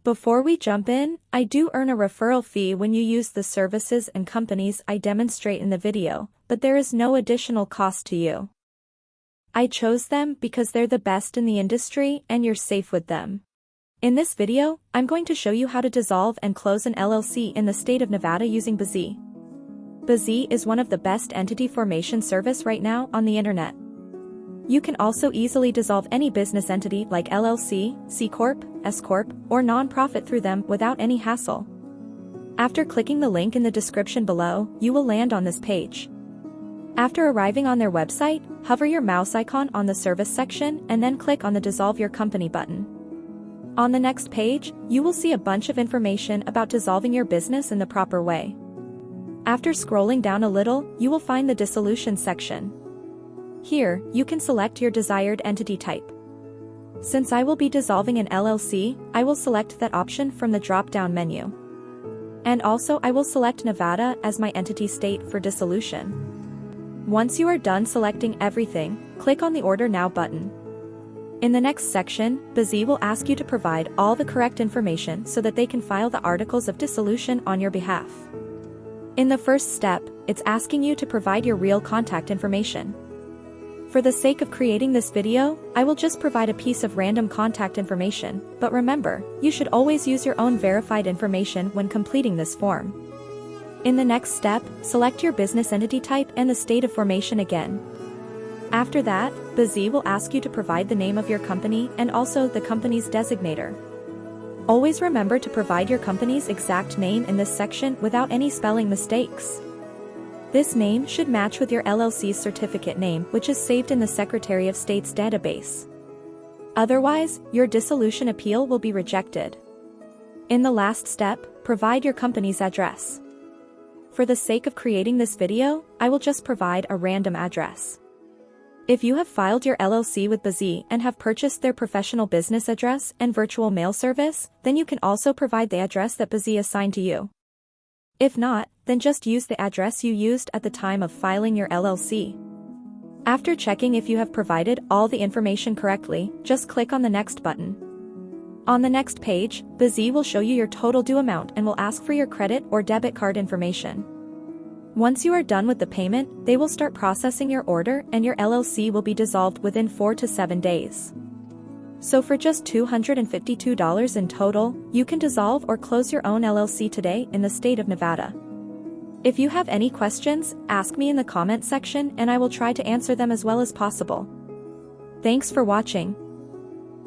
Before we jump in, I do earn a referral fee when you use the services and companies I demonstrate in the video, but there is no additional cost to you. I chose them because they're the best in the industry and you're safe with them. In this video, I'm going to show you how to dissolve and close an LLC in the state of Nevada using bizee. Bizee is one of the best entity formation service right now on the internet. You can also easily dissolve any business entity like LLC, C Corp, S Corp, or non-profit through them without any hassle. After clicking the link in the description below, you will land on this page. After arriving on their website, hover your mouse icon on the service section and then click on the Dissolve Your Company button. On the next page, you will see a bunch of information about dissolving your business in the proper way. After scrolling down a little, you will find the Dissolution section. Here, you can select your desired entity type. Since I will be dissolving an LLC, I will select that option from the drop-down menu. And also I will select Nevada as my entity state for dissolution. Once you are done selecting everything, click on the Order Now button. In the next section, bizee will ask you to provide all the correct information so that they can file the Articles of Dissolution on your behalf. In the first step, it's asking you to provide your real contact information. For the sake of creating this video, I will just provide a piece of random contact information, but remember, you should always use your own verified information when completing this form. In the next step, select your business entity type and the state of formation again. After that, bizee will ask you to provide the name of your company and also the company's designator. Always remember to provide your company's exact name in this section without any spelling mistakes. This name should match with your LLC's certificate name, which is saved in the Secretary of State's database. Otherwise, your dissolution appeal will be rejected. In the last step, provide your company's address. For the sake of creating this video, I will just provide a random address. If you have filed your LLC with bizee and have purchased their professional business address and virtual mail service, then you can also provide the address that bizee assigned to you. If not, then just use the address you used at the time of filing your LLC. After checking if you have provided all the information correctly, just click on the Next button. On the next page, bizee will show you your total due amount and will ask for your credit or debit card information. Once you are done with the payment, they will start processing your order and your LLC will be dissolved within 4 to 7 days. So for just $252 in total, you can dissolve or close your own LLC today in the state of Nevada. If you have any questions, ask me in the comment section and I will try to answer them as well as possible. Thanks for watching.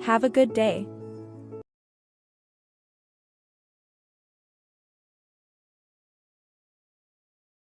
Have a good day.